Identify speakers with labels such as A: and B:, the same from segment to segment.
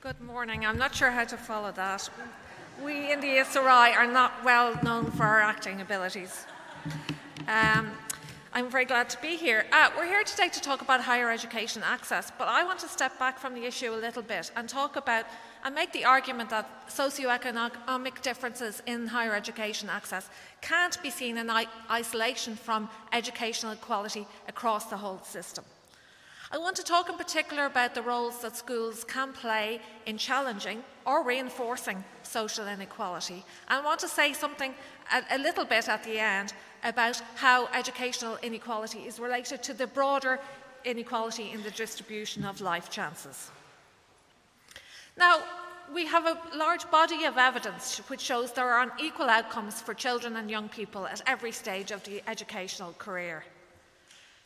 A: Good morning. I'm not sure how to follow that. We in the ESRI are not well known for our acting abilities. I'm very glad to be here. We're here today to talk about higher education access, but I want to step back from the issue a little bit and talk about and make the argument that socioeconomic differences in higher education access can't be seen in isolation from educational equality across the whole system. I want to talk in particular about the roles that schools can play in challenging or reinforcing social inequality, and I want to say something a little bit at the end about how educational inequality is related to the broader inequality in the distribution of life chances. Now, we have a large body of evidence which shows there are unequal outcomes for children and young people at every stage of the educational career.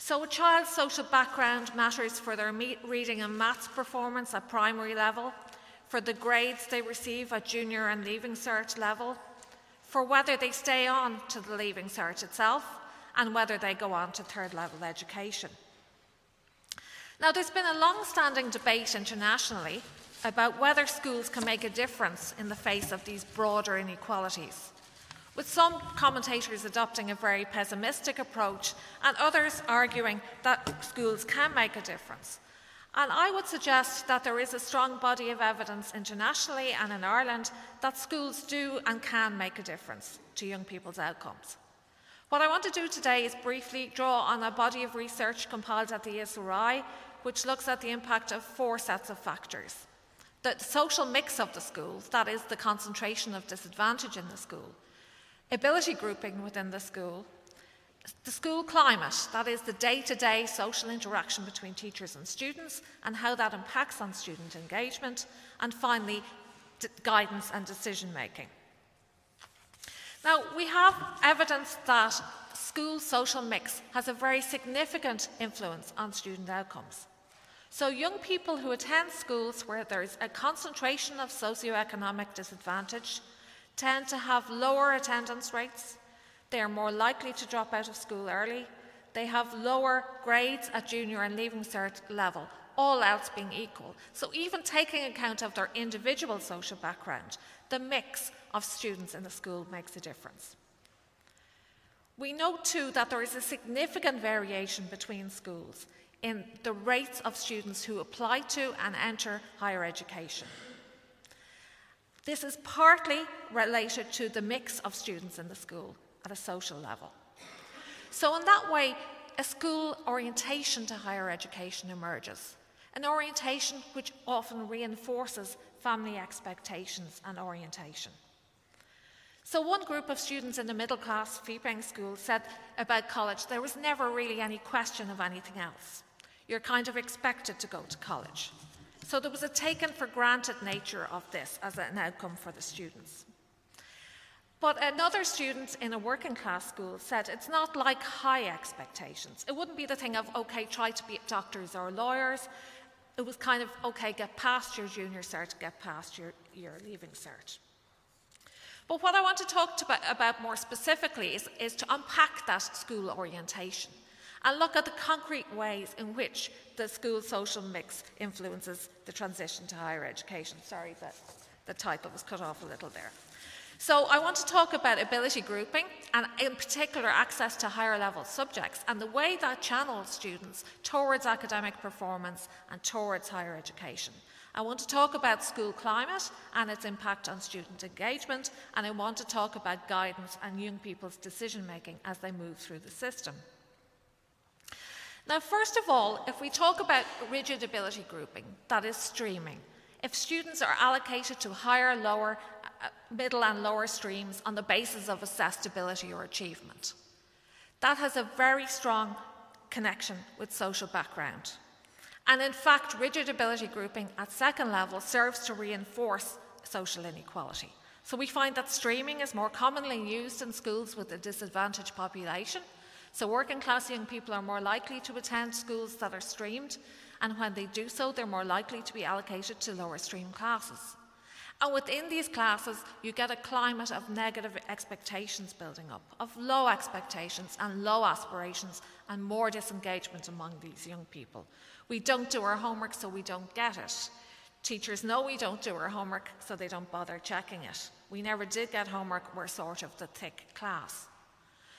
A: So a child's social background matters for their reading and maths performance at primary level, for the grades they receive at junior and leaving cert level, for whether they stay on to the leaving cert itself, and whether they go on to third level education. Now, there's been a long-standing debate internationally about whether schools can make a difference in the face of these broader inequalities, with some commentators adopting a very pessimistic approach and others arguing that schools can make a difference. And I would suggest that there is a strong body of evidence internationally and in Ireland that schools do and can make a difference to young people's outcomes. What I want to do today is briefly draw on a body of research compiled at the ESRI, which looks at the impact of 4 sets of factors. The social mix of the school, that is the concentration of disadvantage in the school, ability grouping within the school climate, that is the day-to-day social interaction between teachers and students and how that impacts on student engagement, and finally, guidance and decision making. Now, we have evidence that school social mix has a very significant influence on student outcomes. So young people who attend schools where there's a concentration of socioeconomic disadvantage tend to have lower attendance rates, they are more likely to drop out of school early, they have lower grades at junior and leaving cert level, all else being equal. So even taking account of their individual social background, the mix of students in the school makes a difference. We know too that there is a significant variation between schools in the rates of students who apply to and enter higher education. This is partly related to the mix of students in the school at a social level. So in that way, a school orientation to higher education emerges, an orientation which often reinforces family expectations and orientation. So one group of students in a middle-class fee-paying school said about college, there was never really any question of anything else. You're kind of expected to go to college. So there was a taken for granted nature of this as an outcome for the students. But another student in a working class school said it's not like high expectations. It wouldn't be the thing of, okay, try to be doctors or lawyers. It was kind of, okay, get past your junior cert, get past your leaving cert. But what I want to talk about more specifically is to unpack that school orientation and look at the concrete ways in which the school social mix influences the transition to higher education. Sorry that the title was cut off a little there. So I want to talk about ability grouping and in particular access to higher level subjects and the way that channels students towards academic performance and towards higher education. I want to talk about school climate and its impact on student engagement, and I want to talk about guidance and young people's decision making as they move through the system. Now, first of all, if we talk about rigid ability grouping, that is streaming, if students are allocated to higher, lower, middle and lower streams on the basis of assessed ability or achievement, that has a very strong connection with social background. And in fact, rigid ability grouping at second level serves to reinforce social inequality. So we find that streaming is more commonly used in schools with a disadvantaged population. So working class young people are more likely to attend schools that are streamed, and when they do so, they're more likely to be allocated to lower stream classes. And within these classes, you get a climate of negative expectations building up, of low expectations and low aspirations, and more disengagement among these young people. We don't do our homework, so we don't get it. Teachers know we don't do our homework, so they don't bother checking it. We never did get homework, we're sort of the thick class.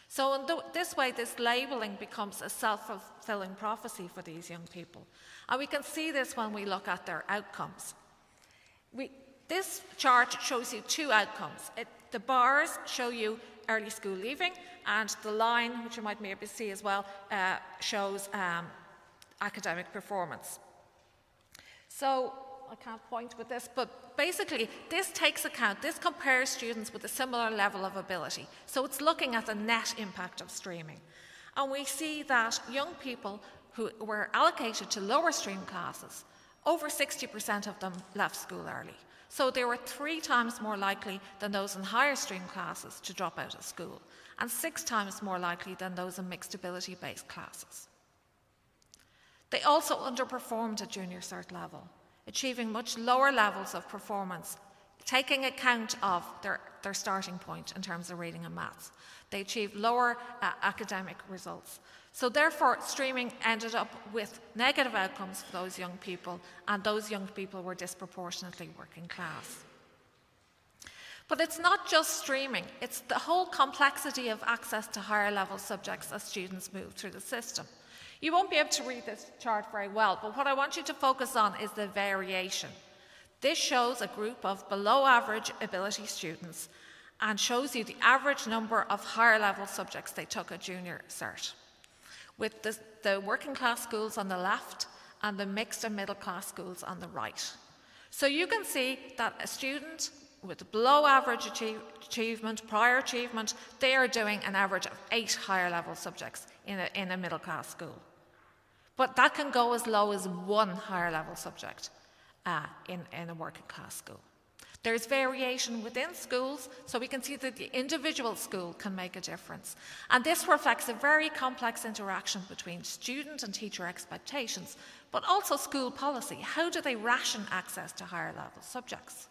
A: So in this way, this labelling becomes a self-fulfilling prophecy for these young people. And we can see this when we look at their outcomes. This chart shows you two outcomes. The bars show you early school leaving, and the line, which you might be able to see as well, shows academic performance. So I can't point with this, but basically this compares students with a similar level of ability. So it's looking at the net impact of streaming. And we see that young people who were allocated to lower stream classes, over 60% of them left school early. So they were 3 times more likely than those in higher stream classes to drop out of school, and 6 times more likely than those in mixed ability-based classes. They also underperformed at junior cert level, achieving much lower levels of performance, taking account of their starting point in terms of reading and maths. They achieved lower academic results. So therefore, streaming ended up with negative outcomes for those young people, and those young people were disproportionately working class. But it's not just streaming, it's the whole complexity of access to higher level subjects as students move through the system. You won't be able to read this chart very well, but what I want you to focus on is the variation. This shows a group of below average ability students and shows you the average number of higher level subjects they took at junior cert, with the working class schools on the left and the mixed and middle class schools on the right. So you can see that a student with below average achievement, prior achievement, they are doing an average of 8 higher level subjects in a middle class school. But that can go as low as 1 higher level subject in a working class school. There's variation within schools, so we can see that the individual school can make a difference. And this reflects a very complex interaction between student and teacher expectations, but also school policy. How do they ration access to higher level subjects?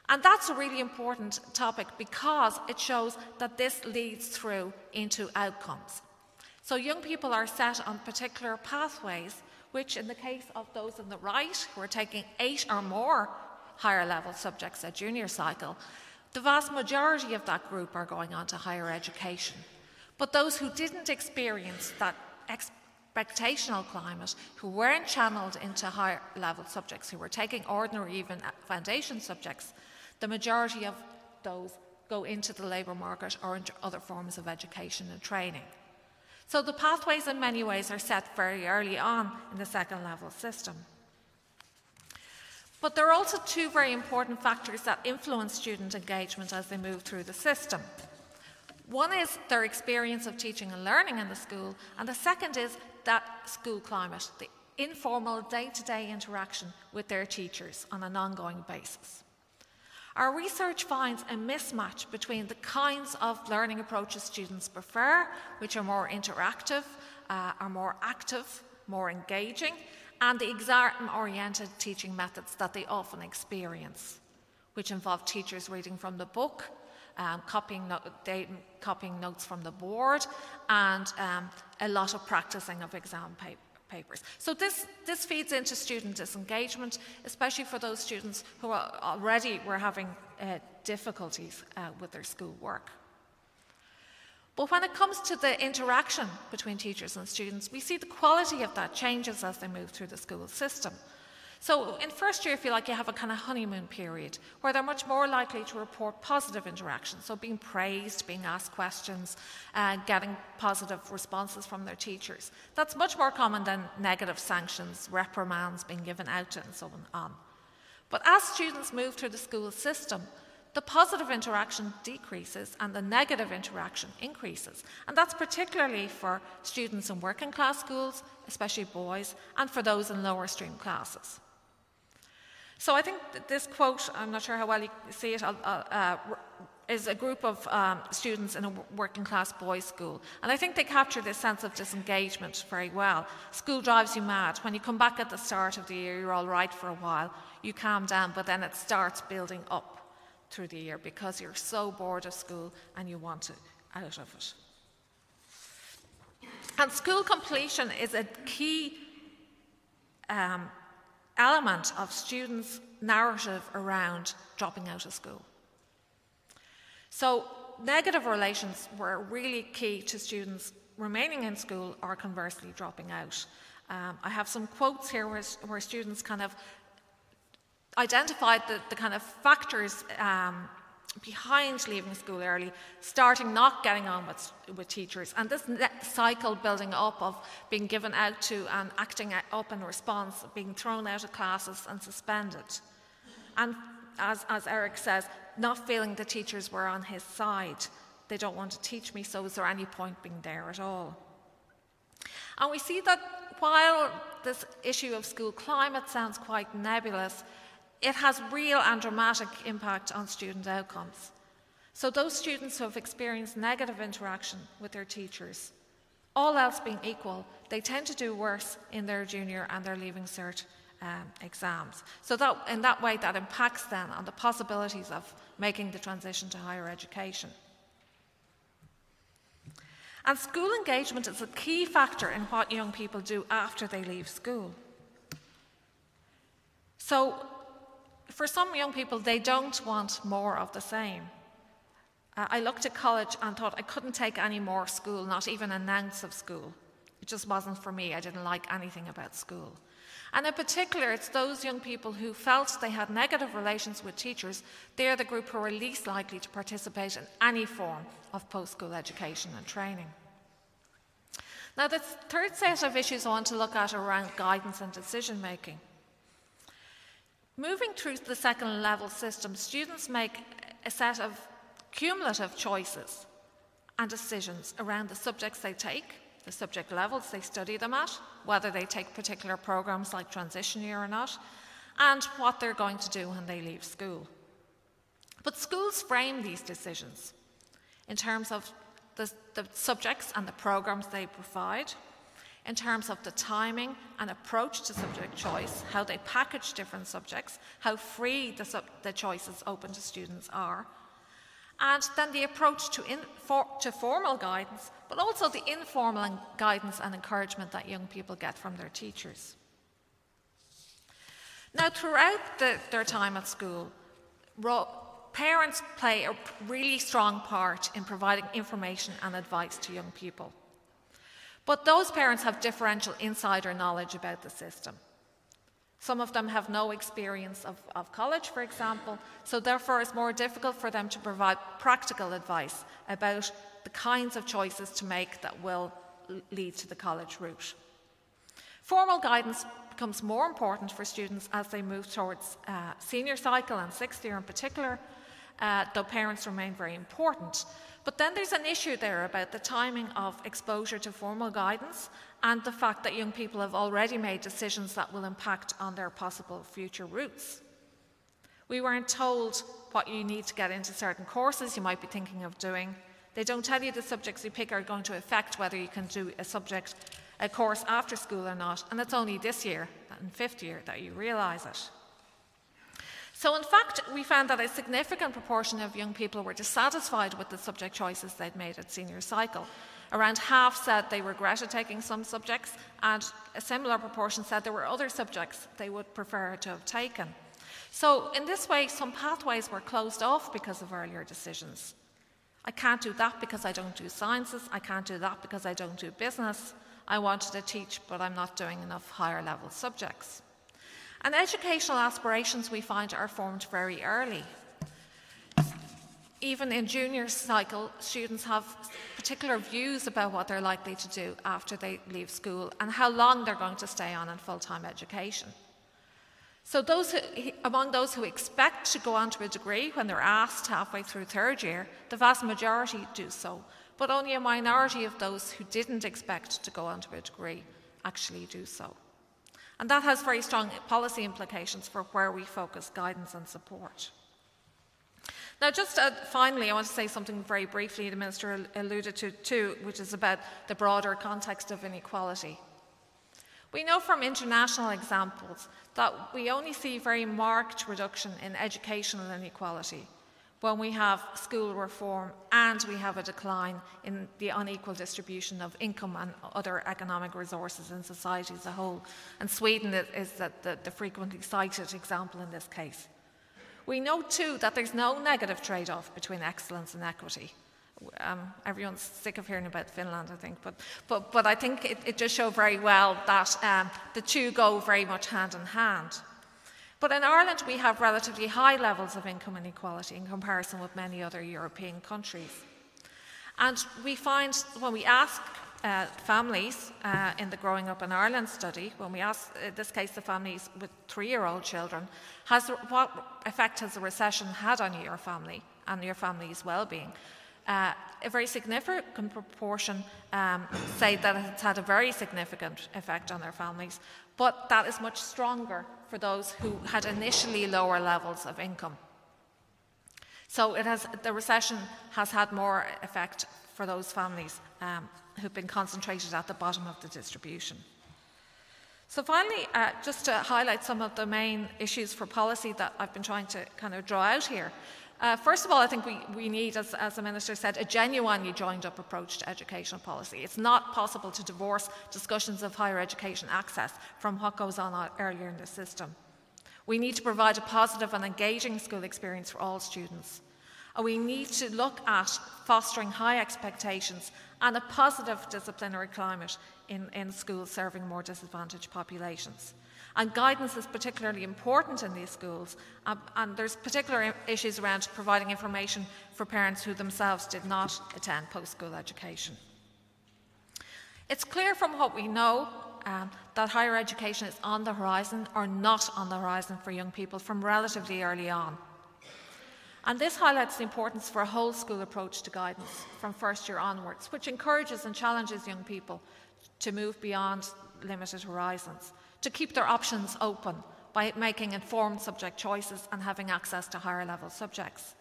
A: And that's a really important topic because it shows that this leads through into outcomes. So young people are set on particular pathways, which in the case of those on the right, who are taking 8 or more higher level subjects at junior cycle, the vast majority of that group are going on to higher education. But those who didn't experience that expectational climate, who weren't channeled into higher level subjects, who were taking ordinary even foundation subjects, the majority of those go into the labour market or into other forms of education and training. So the pathways in many ways are set very early on in the second level system. But there are also 2 very important factors that influence student engagement as they move through the system. One is their experience of teaching and learning in the school, and the second is that school climate, the informal day-to-day interaction with their teachers on an ongoing basis. Our research finds a mismatch between the kinds of learning approaches students prefer, which are more interactive, are more active, more engaging, and the exam-oriented teaching methods that they often experience, which involve teachers reading from the book, copying notes from the board, and a lot of practicing of exam papers. So this feeds into student disengagement, especially for those students who already were having difficulties with their schoolwork. But when it comes to the interaction between teachers and students, we see the quality of that changes as they move through the school system. So in first year, I feel like you have a kind of honeymoon period where they're much more likely to report positive interactions, so being praised, being asked questions, getting positive responses from their teachers. That's much more common than negative sanctions, reprimands being given out and so on. But as students move through the school system, the positive interaction decreases and the negative interaction increases. And that's particularly for students in working class schools, especially boys, and for those in lower stream classes. So I think that this quote, I'm not sure how well you see it, is a group of students in a working class boys' school. And I think they capture this sense of disengagement very well. School drives you mad. When you come back at the start of the year, you're all right for a while. You calm down, but then it starts building up through the year because you're so bored of school and you want out of it. And school completion is a key element of students' narrative around dropping out of school. So negative relations were really key to students remaining in school or conversely dropping out. I have some quotes here where students kind of identified the kind of factors behind leaving school early, starting not getting on with teachers, and this cycle building up of being given out to and acting up in response, being thrown out of classes and suspended. And as Eric says, not feeling the teachers were on his side. They don't want to teach me, so is there any point being there at all? And we see that while this issue of school climate sounds quite nebulous, it has real and dramatic impact on student outcomes. So those students who have experienced negative interaction with their teachers, all else being equal, they tend to do worse in their junior and their Leaving Cert exams. So that, in that way, that impacts then on the possibilities of making the transition to higher education. And school engagement is a key factor in what young people do after they leave school. So for some young people, they don't want more of the same. I looked at college and thought I couldn't take any more school, not even an ounce of school. It just wasn't for me. I didn't like anything about school. And in particular, it's those young people who felt they had negative relations with teachers. They're the group who are least likely to participate in any form of post-school education and training. Now, the third set of issues I want to look at are around guidance and decision making. Moving through the second level system, students make a set of cumulative choices and decisions around the subjects they take, the subject levels they study them at, whether they take particular programs like transition year or not, and what they're going to do when they leave school. But schools frame these decisions in terms of the subjects and the programs they provide, in terms of the timing and approach to subject choice, how they package different subjects, how free the choices open to students are, and then the approach to formal guidance, but also the informal guidance and encouragement that young people get from their teachers. Now, throughout their time at school, parents play a really strong part in providing information and advice to young people. But those parents have differential insider knowledge about the system. Some of them have no experience of college, for example, so therefore it's more difficult for them to provide practical advice about the kinds of choices to make that will lead to the college route. Formal guidance becomes more important for students as they move towards senior cycle and sixth year in particular, though parents remain very important. But then there's an issue there about the timing of exposure to formal guidance and the fact that young people have already made decisions that will impact on their possible future routes. We weren't told what you need to get into certain courses you might be thinking of doing. They don't tell you the subjects you pick are going to affect whether you can do a course after school or not, and it's only this year, in fifth year, that you realise it. So in fact, we found that a significant proportion of young people were dissatisfied with the subject choices they'd made at senior cycle. Around half said they regretted taking some subjects, and a similar proportion said there were other subjects they would prefer to have taken. So in this way, some pathways were closed off because of earlier decisions. I can't do that because I don't do sciences. I can't do that because I don't do business. I wanted to teach, but I'm not doing enough higher level subjects. And educational aspirations, we find, are formed very early. Even in junior cycle, students have particular views about what they're likely to do after they leave school and how long they're going to stay on in full-time education. So among those who expect to go on to a degree when they're asked halfway through third year, the vast majority do so, but only a minority of those who didn't expect to go on to a degree actually do so. And that has very strong policy implications for where we focus guidance and support. Now, just finally, I want to say something very briefly the Minister alluded to too, which is about the broader context of inequality. We know from international examples that we only see very marked reduction in educational inequality when we have school reform and we have a decline in the unequal distribution of income and other economic resources in society as a whole. And Sweden is the frequently cited example in this case. We know too that there's no negative trade-off between excellence and equity. Everyone's sick of hearing about Finland, I think, but I think it just shows very well that the two go very much hand in hand. But in Ireland, we have relatively high levels of income inequality in comparison with many other European countries. And we find when we ask families in the Growing Up in Ireland study, when we ask, in this case, the families with 3-year-old children, what effect has the recession had on your family and your family's well-being? A very significant proportion say that it's had a very significant effect on their families, but that is much stronger for those who had initially lower levels of income. So the recession has had more effect for those families who've been concentrated at the bottom of the distribution. So finally, just to highlight some of the main issues for policy that I've been trying to kind of draw out here. First of all, I think we need, as the Minister said, a genuinely joined-up approach to educational policy. It's not possible to divorce discussions of higher education access from what goes on earlier in the system. We need to provide a positive and engaging school experience for all students. And we need to look at fostering high expectations and a positive disciplinary climate in schools serving more disadvantaged populations. And guidance is particularly important in these schools, and there's particular issues around providing information for parents who themselves did not attend post-school education. It's clear from what we know that higher education is on the horizon or not on the horizon for young people from relatively early on. And this highlights the importance for a whole school approach to guidance from first year onwards, which encourages and challenges young people to move beyond limited horizons, to keep their options open by making informed subject choices and having access to higher level subjects.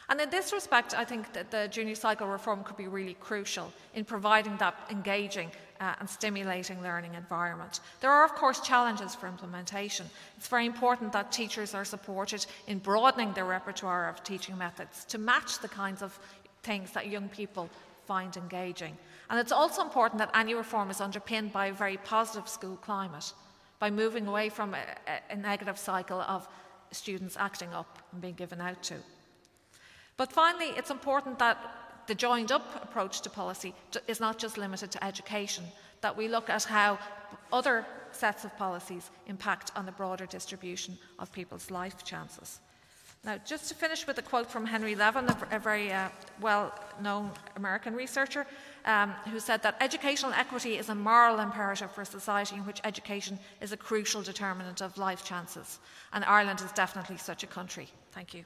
A: And in this respect, I think that the junior cycle reform could be really crucial in providing that engaging and stimulating learning environment. There are, of course, challenges for implementation. It's very important that teachers are supported in broadening their repertoire of teaching methods to match the kinds of things that young people find engaging. And it's also important that any reform is underpinned by a very positive school climate, by moving away from a negative cycle of students acting up and being given out to. But finally, it's important that the joined-up approach to policy is not just limited to education, that we look at how other sets of policies impact on the broader distribution of people's life chances. Now, just to finish with a quote from Henry Levin, a very well-known American researcher, who said that educational equity is a moral imperative for a society in which education is a crucial determinant of life chances. And Ireland is definitely such a country. Thank you.